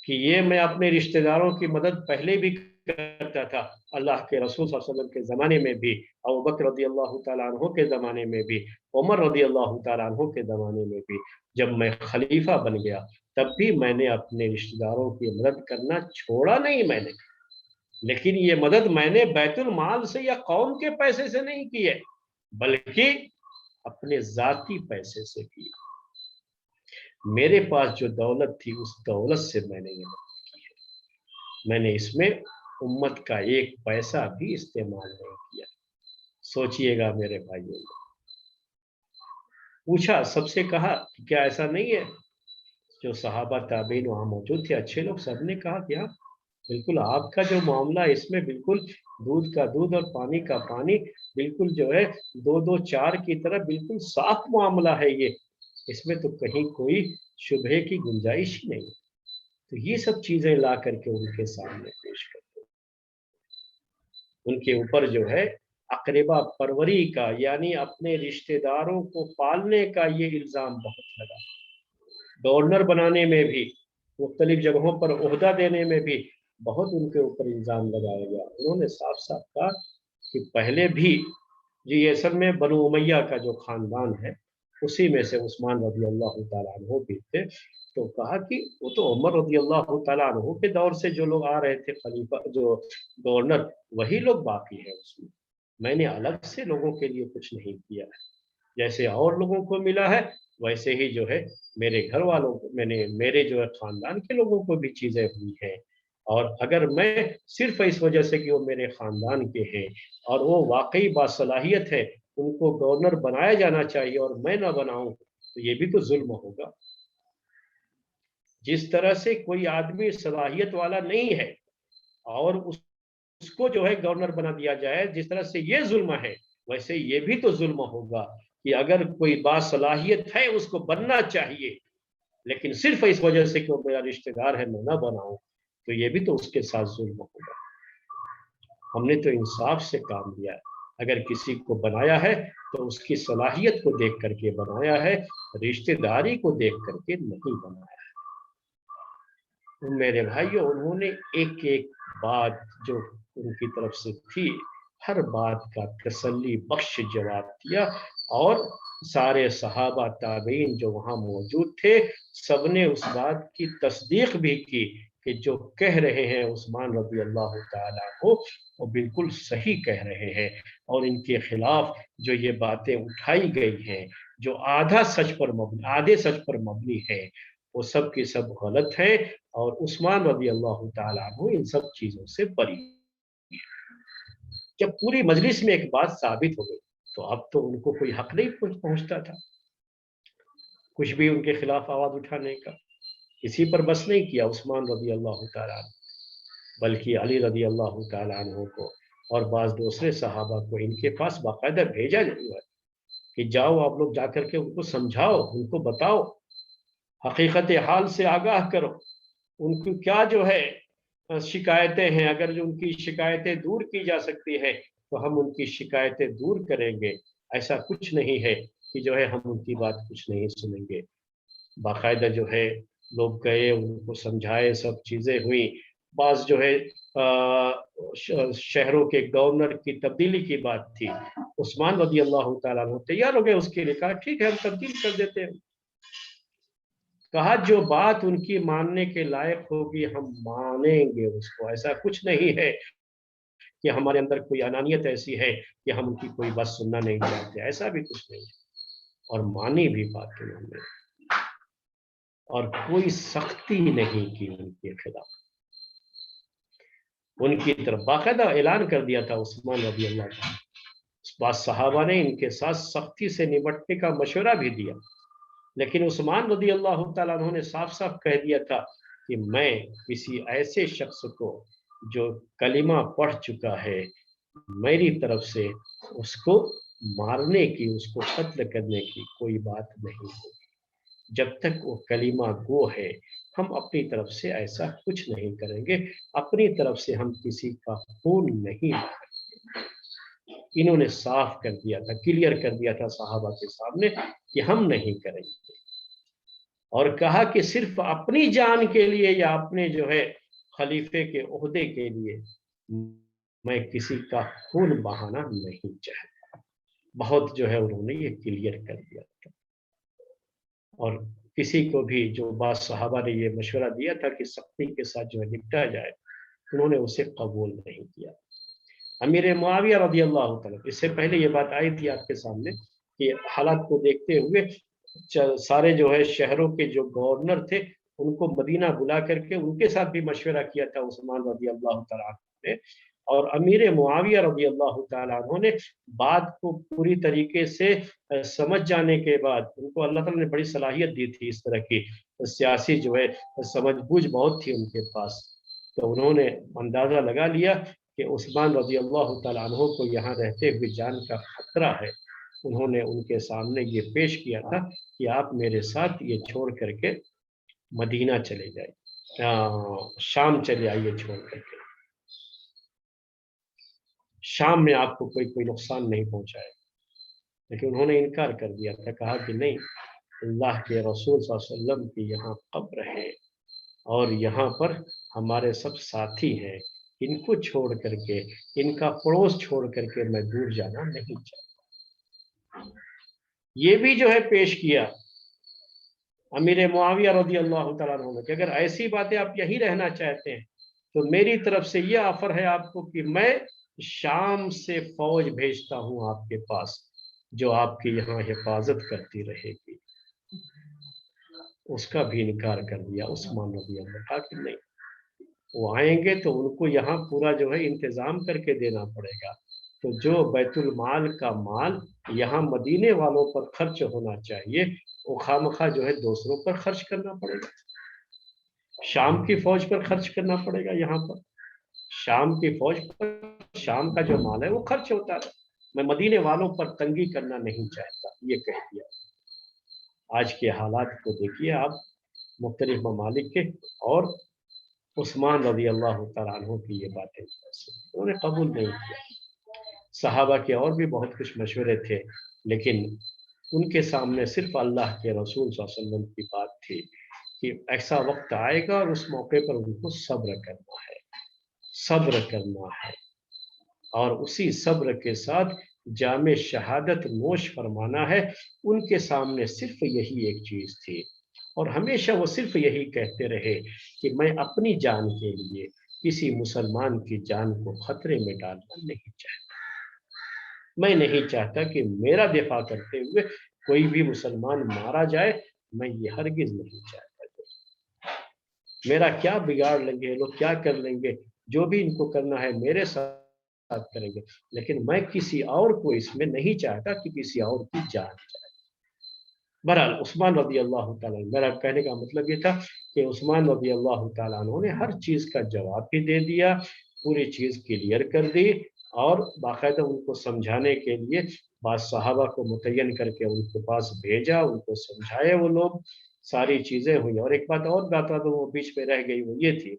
کہ یہ میں اپنے رشتہ داروں کی مدد پہلے بھی کرتا تھا، اللہ کے رسول صلی اللہ علیہ وسلم کے زمانے میں بھی، ابوبکر رضی اللہ تعالیٰ عنہ کے زمانے میں بھی، عمر رضی اللہ تعالیٰ عنہ کے زمانے میں بھی، جب میں خلیفہ بن گیا تب بھی میں نے اپنے رشتہ داروں کی مدد کرنا چھوڑا نہیں میں نے، لیکن یہ مدد میں نے بیت المال سے یا قوم کے پیسے سے نہیں کی ہے، بلکہ اپنے ذاتی پیسے سے کی۔ میرے پاس جو دولت تھی اس دولت سے میں نے یہ مدد کی ہے، میں نے اس میں امت کا ایک پیسہ بھی استعمال نہیں کیا۔ سوچئے گا میرے بھائیوں، پوچھا سب سے، کہا کہ کیا ایسا نہیں ہے؟ جو صحابہ تابعین وہاں موجود تھے اچھے لوگ، سب نے کہا کہ ہاں بالکل آپ کا جو معاملہ اس میں بالکل دودھ کا دودھ اور پانی کا پانی، بالکل جو ہے 2-2-4 کی طرح بالکل صاف معاملہ ہے، یہ اس میں تو کہیں کوئی شبہے کی گنجائش ہی نہیں۔ تو یہ سب چیزیں لا کر کے ان کے سامنے پیش کرتے، ان کے اوپر جو ہے اقربا پروری کا، یعنی اپنے رشتہ داروں کو پالنے کا یہ الزام بہت لگا۔ گورنر بنانے میں بھی मुख्तलिफ जगहों पर ओहदा देने में भी बहुत उनके ऊपर इल्ज़ाम लगाया गया। उन्होंने साफ साफ कहा कि पहले भी जी ये सब में बनु उमैया का जो खानदान है उसी में से उस्मान रज़ी अल्लाह तआला अन्हु भी थे। तो कहा कि वो तो उमर रज़ी अल्लाह तआला अन्हु के दौर से जो लोग आ रहे थे खलीफा जो गवर्नर वही लोग बाकी हैं उसमें। मैंने अलग से लोगों के लिए कुछ नहीं किया है। जैसे और लोगों को मिला है वैसे ही जो है मेरे घर वालों को मैंने मेरे जो है खानदान के लोगों को भी चीजें हुई हैं। और अगर मैं सिर्फ इस वजह से कि वो मेरे खानदान के हैं और वो वाकई बासलाहियत है उनको गवर्नर बनाया जाना चाहिए और मैं ना बनाऊं तो ये भी तो जुल्म होगा। जिस तरह से कोई आदमी सलाहियत वाला नहीं है और उसको जो है गवर्नर बना दिया जाए, जिस तरह से ये जुल्म है वैसे ये भी तो जुल्म होगा कि अगर कोई बासलाहियत है उसको बनना चाहिए लेकिन सिर्फ इस वजह से कि वो मेरा रिश्तेदार है मैं ना बनाऊं तो ये भी तो उसके साथ जुल्म होगा। हमने तो इंसाफ से काम लिया है। अगर किसी को बनाया है तो उसकी सलाहियत को देख करके बनाया है, रिश्तेदारी को देख करके नहीं बनाया है। मेरे भाइयों उन्होंने एक एक बात जो उनकी तरफ से थी हर बात का तसल्ली बख्श जवाब दिया और सारे सहाबा ताबीन जो वहां मौजूद थे सबने उस बात की तस्दीक भी की कि जो कह रहे हैं उस्मान रज़ी अल्लाह तआला को वो बिल्कुल सही कह रहे हैं। और इनके खिलाफ जो ये बातें उठाई गई हैं जो आधे सच पर मबनी है वो सब की सब गलत है और उस्मान रज़ी अल्लाह तआला को इन सब चीजों से बरी। जब पूरी मजलिस में एक बात साबित हो गई तो अब तो उनको कोई हक नहीं पहुंचता था कुछ भी उनके खिलाफ आवाज उठाने का। किसी पर बस नहीं किया उस्मान रज़ी अल्लाह तआला बल्कि अली रज़ी अल्लाह तआला अन्हु को और बाज़ दूसरे सहाबा को इनके पास बाकायदा भेजा नहीं हुआ कि जाओ आप लोग जाकर के उनको समझाओ उनको बताओ हकीकत हाल से आगाह करो उनकी क्या जो है शिकायतें हैं। अगर जो उनकी शिकायतें दूर की जा सकती है तो हम उनकी शिकायतें दूर करेंगे। ऐसा कुछ नहीं है कि जो है हम उनकी बात कुछ नहीं सुनेंगे। बाकायदा जो है लोग गए उनको समझाए सब चीजें हुई। बाज जो है शहरों के गवर्नर की तब्दीली की बात थी। उस्मान रज़ी अल्लाह तआला अन्हु तैयार हो गए उसके लिए। कहा ठीक है हम तब्दील कर देते हैं। कहा जो बात उनकी मानने के लायक होगी हम मानेंगे उसको। ऐसा कुछ नहीं है कि हमारे अंदर कोई अनानियत ऐसी है कि हम उनकी कोई बात सुनना नहीं चाहते, ऐसा भी कुछ नहीं है। और मानी भी बात उन्होंने और कोई सख्ती नहीं की उनके खिलाफ। उनकी तरफ बाकायदा ऐलान कर दिया था उस्मान रज़ी अल्लाह का। उस बाद सहाबा ने इनके साथ सख्ती से निपटने का मशवरा भी दिया लेकिन उस्मान रज़ी अल्लाह तआला उन्होंने साफ साफ कह दिया था कि मैं किसी ऐसे शख्स को जो कलिमा पढ़ चुका है मेरी तरफ से उसको मारने की उसको कत्ल करने की कोई बात नहीं होगी। जब तक वो कलीमा गो है हम अपनी तरफ से ऐसा कुछ नहीं करेंगे। अपनी तरफ से हम किसी का खून नहीं मारेंगे। इन्होंने साफ कर दिया था क्लियर कर दिया था सहाबा के सामने कि हम नहीं करेंगे। और कहा कि सिर्फ अपनी जान के लिए या अपने जो है खलीफे के ओहदे के लिए मैं किसी का खून बहाना नहीं चाहता। बहुत जो है उन्होंने ये क्लियर कर दिया था। और किसी को भी जो बात सहाबा ने ये मशवरा दिया था कि सख्ती के साथ जो है निपटा जाए उन्होंने उसे कबूल नहीं किया। अमीर मुआविया रज़ी अल्लाह तआला इससे पहले ये बात आई थी आपके सामने कि हालात को देखते हुए सारे जो है शहरों के जो गवर्नर थे उनको मदीना बुला करके उनके साथ भी मशवरा किया था उस्मान रज़ी अल्लाह तआला ने। और अमीर मुआविया रज़ी अल्लाह तआला अन्हु ने बात को पूरी तरीके से समझ जाने के बाद उनको अल्लाह ताला ने बड़ी सलाहियत दी थी इस तरह की सियासी जो है समझबूझ बहुत थी उनके पास। तो उन्होंने अंदाजा लगा लिया कि उस्मान रज़ी अल्लाह तआला अन्हु को यहाँ रहते हुए जान का खतरा है। उन्होंने उनके सामने ये पेश किया था कि आप मेरे साथ ये छोड़ करके मदीना चले जाए, शाम चले आइए छोड़ करके। शाम में आपको कोई कोई नुकसान नहीं पहुंचाए। लेकिन उन्होंने इनकार कर दिया था। कहा कि नहीं, अल्लाह के रसूल सल्लल्लाहु अलैहि वसल्लम की यहाँ कब्र है اور یہاں پر ہمارے سب ساتھی ہیں، ان کو چھوڑ کر کے، ان کا پڑوس چھوڑ کر کے میں دور جانا نہیں چاہتا۔ یہ بھی جو ہے پیش کیا امیر معاویہ رضی اللہ تعالیٰ عنہ نے کہ اگر ایسی باتیں آپ یہی رہنا چاہتے ہیں تو میری طرف سے یہ آفر ہے آپ کو کہ میں شام سے فوج بھیجتا ہوں آپ کے پاس، جو آپ کی یہاں حفاظت کرتی رہے گی۔ اس کا بھی انکار کر دیا عثمان رضی اللہ عنہ، کہا کہ نہیں، وہ آئیں گے تو ان کو یہاں پورا جو ہے انتظام کر کے دینا پڑے گا، تو جو بیت المال کا مال یہاں مدینے والوں پر خرچ ہونا چاہیے وہ خواہ جو ہے دوسروں پر خرچ کرنا پڑے گا، شام کی فوج پر خرچ کرنا پڑے گا، یہاں پر شام کی فوج پر شام کا جو مال ہے وہ خرچ ہوتا ہے، میں مدینے والوں پر تنگی کرنا نہیں چاہتا، یہ کہہ دیا۔ آج کے حالات کو دیکھیے آپ، مختلف ممالک کے، اور عثمان رضی اللہ تعالیٰ عنہ کی یہ باتیں انہوں نے قبول نہیں کیا۔ صحابہ کے اور بھی بہت کچھ مشورے تھے، لیکن ان کے سامنے صرف اللہ کے رسول صلی اللہ علیہ وسلم کی بات تھی کہ ایسا وقت آئے گا اور اس موقع پر ان کو صبر کرنا ہے، صبر کرنا ہے، اور اسی صبر کے ساتھ جام شہادت نوش فرمانا ہے۔ ان کے سامنے صرف یہی ایک چیز تھی، اور ہمیشہ وہ صرف یہی کہتے رہے کہ میں اپنی جان کے لیے کسی مسلمان کی جان کو خطرے میں ڈالنا نہیں چاہتا، میں نہیں چاہتا کہ میرا دفاع کرتے ہوئے کوئی بھی مسلمان مارا جائے، میں یہ ہرگز نہیں چاہتا۔ میرا کیا بگاڑ لیں گے لوگ، کیا کر لیں گے، جو بھی ان کو کرنا ہے میرے ساتھ کریں گے، لیکن میں کسی اور کو اس میں نہیں چاہتا کہ کسی اور کی جان جائے۔ بہرحال عثمان رضی اللہ تعالیٰ، میرا کہنے کا مطلب یہ تھا کہ عثمان رضی اللہ تعالیٰ عنہ نے ہر چیز کا جواب بھی دے دیا، پوری چیز کلیئر کر دی، اور باقاعدہ ان کو سمجھانے کے لیے بعض صحابہ کو متعین کر کے ان کے پاس بھیجا، ان کو سمجھائے، وہ لوگ ساری چیزیں ہوئی۔ اور ایک بات اور بتا دوں، وہ بیچ میں رہ گئی، وہ یہ تھی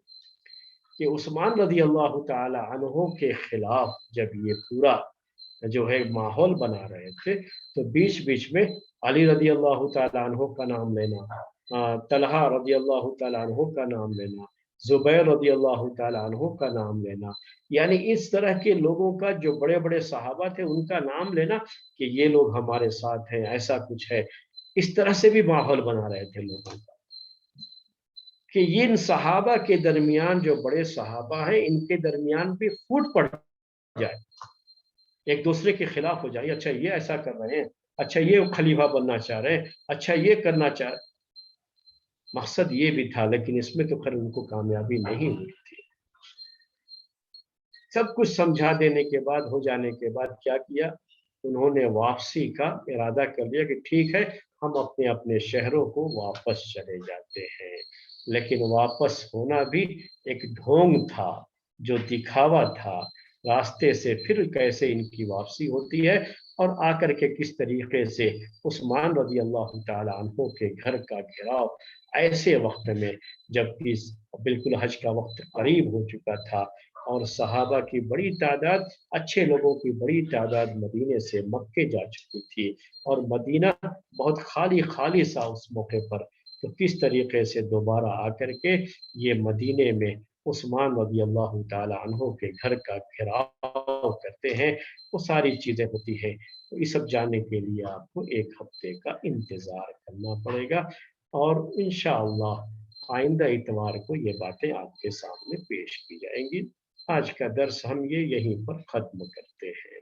کہ عثمان رضی اللہ تعالی عنہ کے خلاف جب یہ پورا جو ہے ماحول بنا رہے تھے تو بیچ بیچ میں علی رضی اللہ تعالی عنہ کا نام لینا، طلحہ رضی اللہ تعالی عنہ کا نام لینا، زبیر رضی اللہ تعالی عنہ کا نام لینا، یعنی اس طرح کے لوگوں کا جو بڑے بڑے صحابہ تھے ان کا نام لینا کہ یہ لوگ ہمارے ساتھ ہیں، ایسا کچھ ہے، اس طرح سے بھی ماحول بنا رہے تھے لوگوں کا کہ ان صحابہ کے درمیان جو بڑے صحابہ ہیں ان کے درمیان بھی پھوٹ پڑ جائے، ایک دوسرے کے خلاف ہو جائے، اچھا یہ ایسا کر رہے ہیں، اچھا یہ خلیفہ بننا چاہ رہے ہیں، اچھا یہ کرنا چاہ رہے۔ مقصد یہ بھی تھا، لیکن اس میں تو خیر ان کو کامیابی نہیں ہوئی تھی۔ سب کچھ سمجھا دینے کے بعد، ہو جانے کے بعد کیا کیا، انہوں نے واپسی کا ارادہ کر لیا کہ ٹھیک ہے ہم اپنے اپنے شہروں کو واپس چلے جاتے ہیں، لیکن واپس ہونا بھی ایک ڈھونگ تھا، جو دکھاوا تھا، راستے سے پھر کیسے ان کی واپسی ہوتی ہے، اور آ کر کے کس طریقے سے عثمان رضی اللہ تعالی عنہ کے گھر کا گھیراؤ ایسے وقت میں، جبکہ بالکل حج کا وقت قریب ہو چکا تھا اور صحابہ کی بڑی تعداد، اچھے لوگوں کی بڑی تعداد مدینے سے مکے جا چکی تھی، اور مدینہ بہت خالی خالی سا اس موقع پر، تو کس طریقے سے دوبارہ آ کر کے یہ مدینے میں عثمان رضی اللہ تعالی عنہ کے گھر کا گھیراؤ کرتے ہیں، وہ ساری چیزیں ہوتی ہیں۔ تو یہ سب جاننے کے لیے آپ کو ایک ہفتے کا انتظار کرنا پڑے گا، اور انشاءاللہ آئندہ اتوار کو یہ باتیں آپ کے سامنے پیش کی جائیں گی۔ آج کا درس ہم یہیں پر ختم کرتے ہیں۔